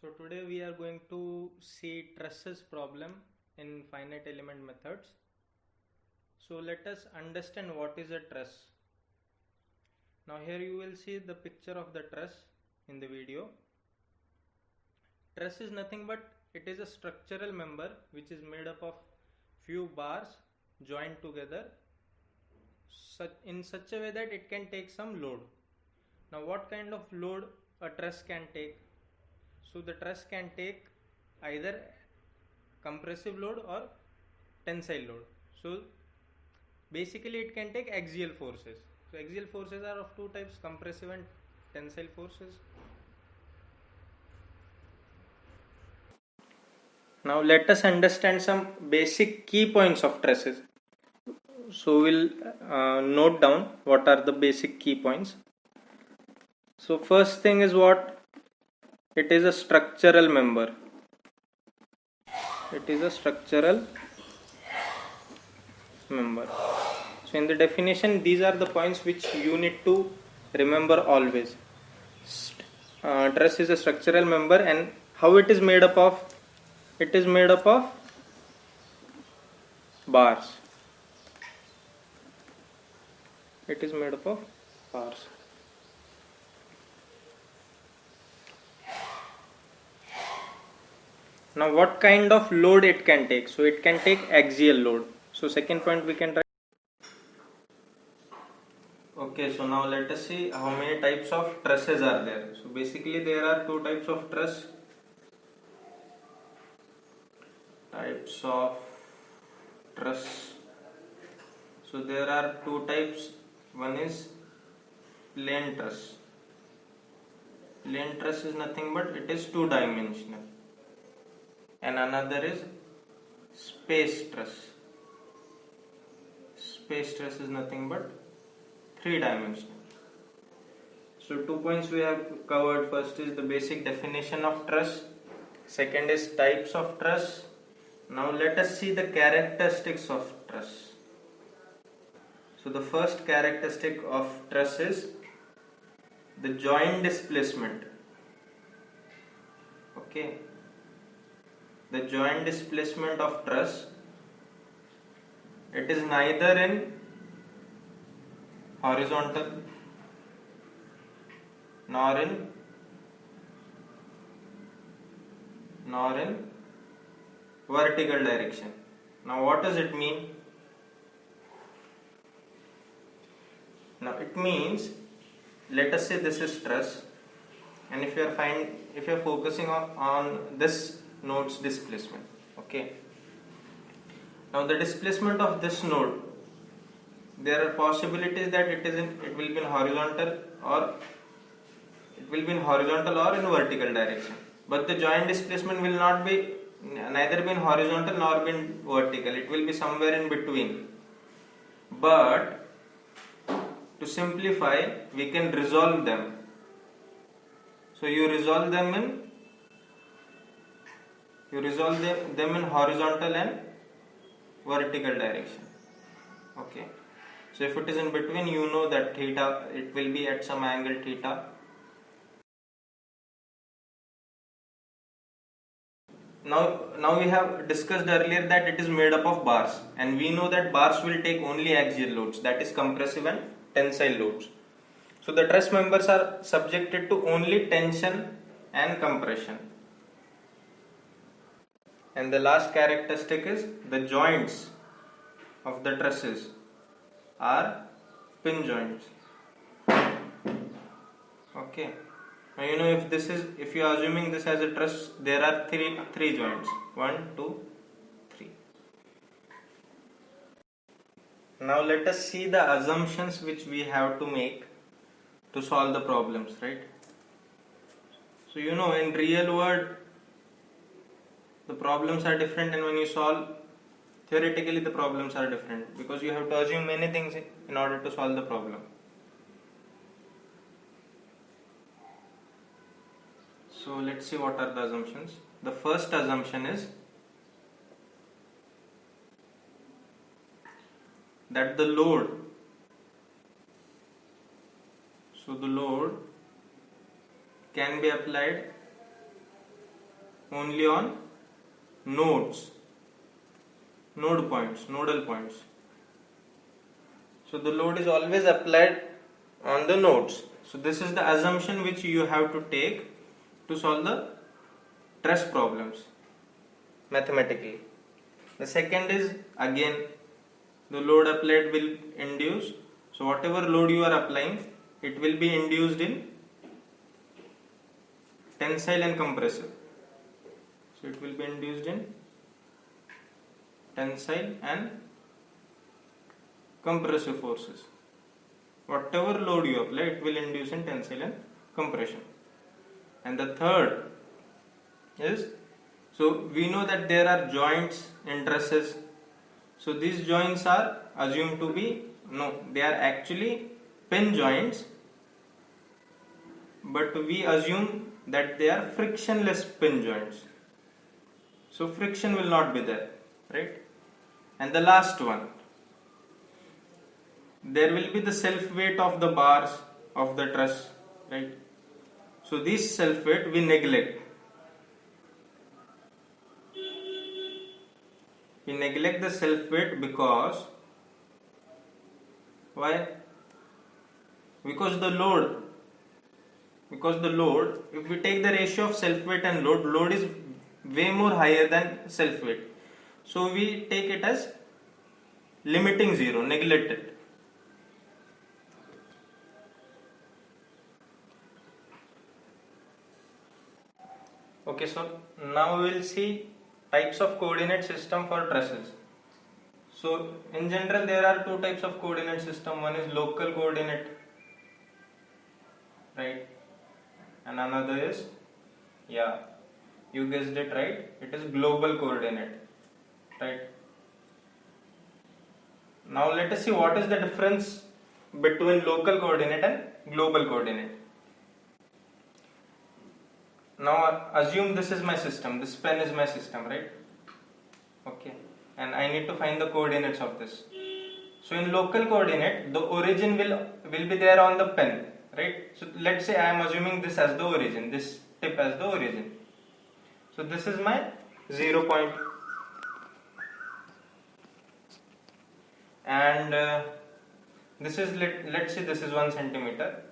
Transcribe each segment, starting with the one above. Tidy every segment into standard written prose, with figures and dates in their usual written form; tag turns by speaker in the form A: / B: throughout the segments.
A: So today we are going to see trusses problem in finite element methods. So let us understand what is a truss. Now here you will see the picture of the truss in the video. Truss is nothing but it is a structural member which is made up of few bars joined together in such a way that it can take some load. Now what kind of load a truss can take? So the truss can take either compressive load or tensile load. So basically it can take axial forces. So axial forces are of two types, compressive and tensile forces. Now let us understand some basic key points of trusses. So we'll note down what are the basic key points. So first thing is what? It is a structural member. It is a structural member. So in the definition, these are the points which you need to remember always. Truss is a structural member, and how it is made up of? It is made up of bars. It is made up of bars. Now what kind of load it can take? So it can take axial load. So second point we can try. Okay, so now let us see how many types of trusses are there. So basically there are two types of truss. Types of truss. So there are two types. One is plane truss. Plane truss is nothing but it is two-dimensional. And another is space truss. Space truss is nothing but three-dimensional. So 2 points we have covered. First is the basic definition of truss. Second is types of truss. Now let us see the characteristics of truss. So the first characteristic of truss is the joint displacement. Okay. The joint displacement of truss, it is neither in horizontal nor in vertical direction. Now what does it mean? Now it means, let us say this is truss, and if you are focusing on this node's displacement, okay. Now the displacement of this node, there are possibilities that it will be in horizontal or in vertical direction. But the joint displacement will neither be in horizontal nor be in vertical. It will be somewhere in between. But to simplify, we can resolve them. So you resolve them in horizontal and vertical direction. Okay. So if it is in between, you know that theta, it will be at some angle theta. Now we have discussed earlier that it is made up of bars, and we know that bars will take only axial loads, that is compressive and tensile loads. So the truss members are subjected to only tension and compression. And the last characteristic is the joints of the trusses are pin joints. Okay. Now you know if you are assuming this as a truss, there are three joints. 1, 2, 3. Now let us see the assumptions which we have to make to solve the problems, right? So you know in real world the problems are different, and when you solve theoretically the problems are different, because you have to assume many things in order to solve the problem. So let's see what are the assumptions. The first assumption is that the load can be applied only on nodes, nodal points. So the load is always applied on the nodes. So this is the assumption which you have to take to solve the truss problems mathematically. The second is again the load applied will induce. So whatever load you are applying, it will be induced in tensile and compressive. So it will be induced in tensile and compressive forces. Whatever load you apply, it will induce in tensile and compression. And the third is, so we know that there are joints in trusses. So these joints are assumed to be, no, they are actually pin joints, but we assume that they are frictionless pin joints. So friction will not be there, right? And the last one, there will be the self weight of the bars of the truss, right? So this self weight we neglect. We neglect the self weight because, why? Because the load, if we take the ratio of self weight and load is way more higher than self weight. So we take it as limiting zero, neglect it. Okay, so now we will see types of coordinate system for trusses. So in general there are two types of coordinate system. One is local coordinate, right? And another is, yeah, you guessed it right, it is global coordinate, right? Now let us see what is the difference between local coordinate and global coordinate. Now assume this is my system, this pen is my system, right? Okay, and I need to find the coordinates of this. So in local coordinate, the origin will be there on the pen, right? So let's say I am assuming this as the origin, this tip as the origin. So this is my 0 point, and this is, let's say this is 1 centimeter.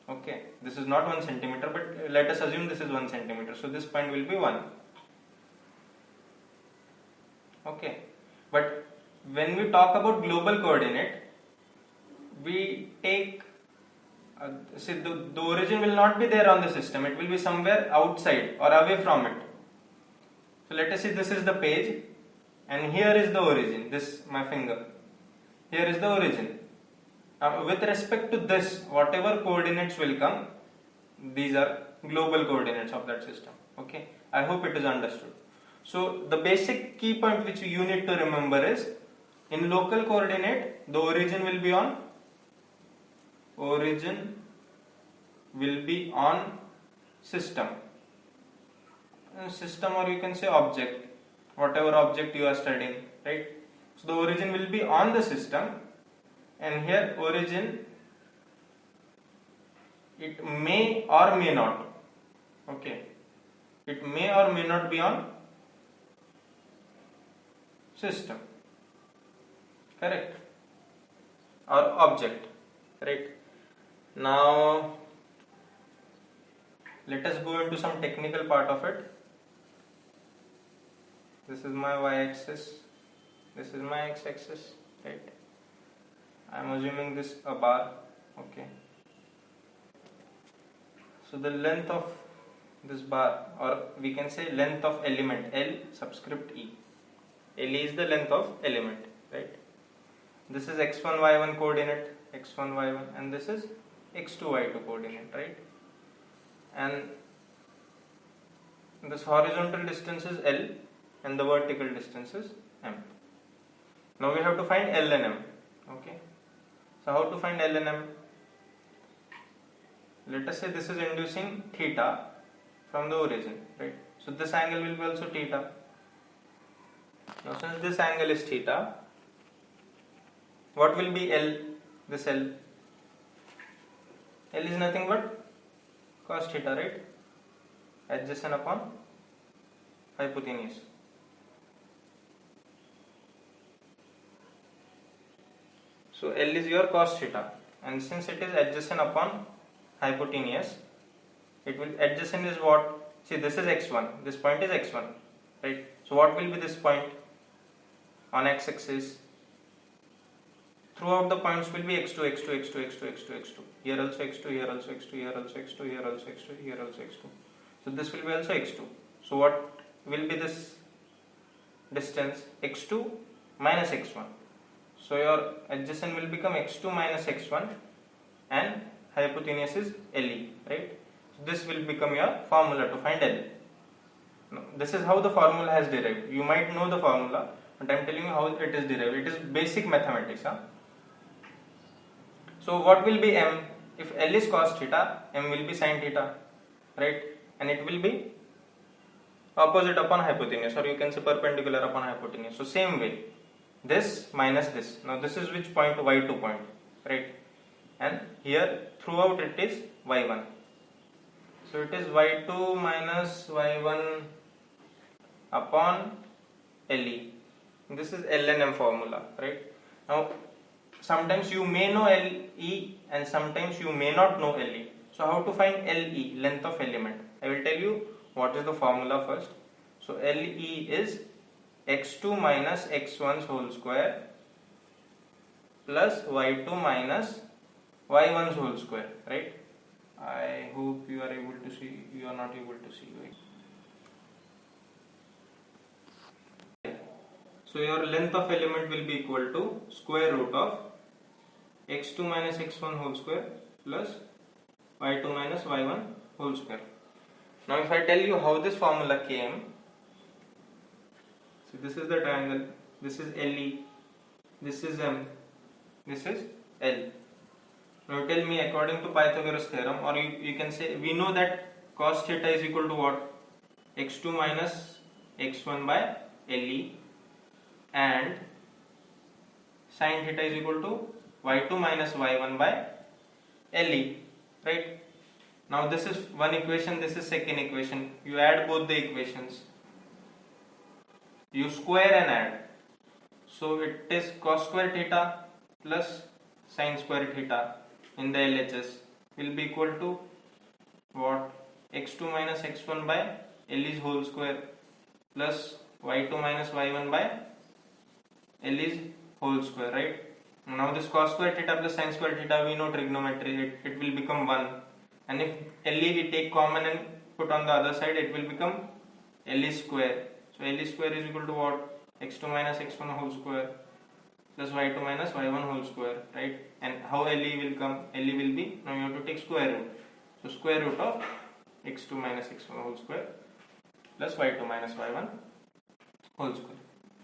A: Okay, this is not 1 centimeter, but let us assume this is 1 centimeter. So this point will be 1. Okay, but when we talk about global coordinate, we take see the origin will not be there on the system, it will be somewhere outside or away from it. So let us say this is the page and here is the origin, this my finger, here is the origin. With respect to this, whatever coordinates will come, these are global coordinates of that system. Okay, I hope it is understood. So the basic key point which you need to remember is, in local coordinate the origin will be on system, or you can say object, whatever object you are studying, right? So the origin will be on the system, and here origin, it may or may not, okay, it may or may not be on system, correct, or object, right? Now let us go into some technical part of it. This is my y-axis, this is my x-axis, right? I am assuming this a bar, okay. So the length of this bar, or we can say length of element, L subscript E. L is the length of element, right? This is x1 y1 coordinate, x1 y1, and this is x2 y2 coordinate, right? And this horizontal distance is L and the vertical distance is M. Now we have to find L and M, okay. So how to find L and M? Let us say this is inducing theta from the origin, right? So this angle will be also theta. Now since this angle is theta, what will be L? This L. L is nothing but cos theta, right? Adjacent upon hypotenuse. So L is your cos theta, and since it is adjacent upon hypotenuse, it will adjacent is what? See, this is x1, this point is x1, right? So what will be this point on x-axis? Throughout the points will be x2, x2, x2, x2, x2, x2. Here also x2, here also x2, here also x2, here also x2, here also x2. So this will be also x2. So what will be this distance? x2 minus x1. So your adjacent will become x2 minus x1 and hypotenuse is LE, right? So this will become your formula to find LE. Now, this is how the formula has derived. You might know the formula, but I am telling you how it is derived. It is basic mathematics. So what will be M? If L is cos theta, M will be sin theta, right? And it will be opposite upon hypotenuse, or you can say perpendicular upon hypotenuse. So same way, this minus this. Now this is which point? Y2 point, right? And here throughout it is Y1. So it is Y2 minus Y1 upon LE. This is L and M formula, right? Now sometimes you may know LE and sometimes you may not know LE. So how to find LE, length of element? I will tell you what is the formula first. So LE is x2 minus x1's whole square plus y2 minus y1's whole square, right? I hope you are able to see. You are not able to see. So your length of element will be equal to square root of x2 minus x1 whole square plus y2 minus y1 whole square. Now if I tell you how this formula came, so this is the triangle, this is LE, this is M, this is L. Now tell me, according to Pythagoras theorem, or you can say, we know that cos theta is equal to what? x2 minus x1 by LE, and sin theta is equal to y2 minus y1 by LE, right? Now this is one equation, this is second equation. You add both the equations. You square and add. So it is cos square theta plus sin square theta in the LHS will be equal to what? x2 minus x1 by LE's whole square plus y2 minus y1 by LE's whole square, right? Now this cos square theta plus sin square theta, we know trigonometry, it will become 1. And if LE we take common and put on the other side, it will become LE square. So LE square is equal to what? x2 minus x1 whole square plus y2 minus y1 whole square, right? And how LE will come? LE will be, now you have to take square root. So square root of x2 minus x1 whole square plus y2 minus y1 whole square.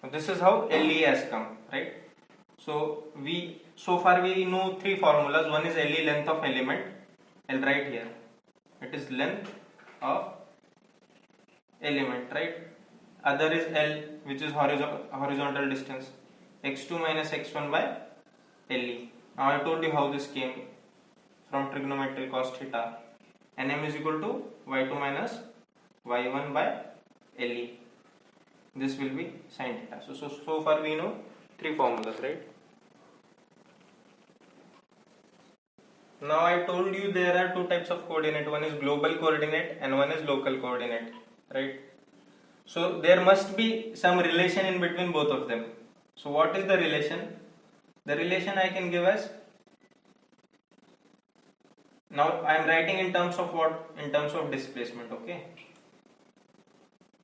A: So this is how LE has come, right? So far we know three formulas. One is LE, length of element. I'll write here. It is length of element, right? Other is L, which is horizontal distance. x2 minus x1 by LE. Now I told you how this came from trigonometry cos theta. And M is equal to y2 minus y1 by LE. This will be sin theta. So far we know three formulas, right? Now I told you there are two types of coordinate. One is global coordinate and one is local coordinate, right? So there must be some relation in between both of them. So what is the relation? The relation I can give as, now I am writing in terms of what? In terms of displacement, okay?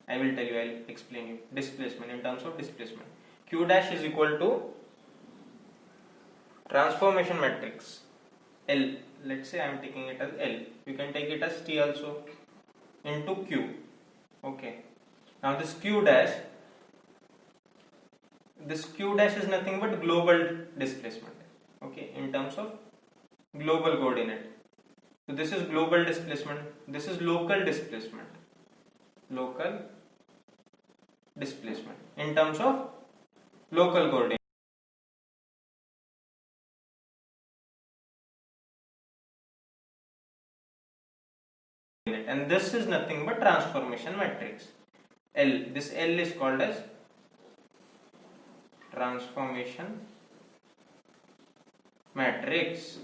A: I will tell you, I will explain you. Displacement, in terms of displacement. Q dash is equal to transformation matrix L. Let's say I am taking it as L. You can take it as T also, into Q. Okay. Now this Q dash is nothing but global displacement. Okay, in terms of global coordinate. So this is global displacement. This is local displacement. Local displacement in terms of local coordinate. And this is nothing but transformation matrix. L. This L is called as transformation matrix.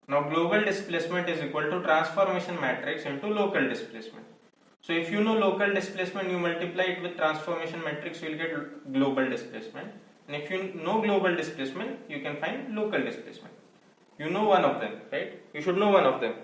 A: Now global displacement is equal to transformation matrix into local displacement. So if you know local displacement, you multiply it with transformation matrix, you will get global displacement. And if you know global displacement, you can find local displacement. You know one of them, right? You should know one of them.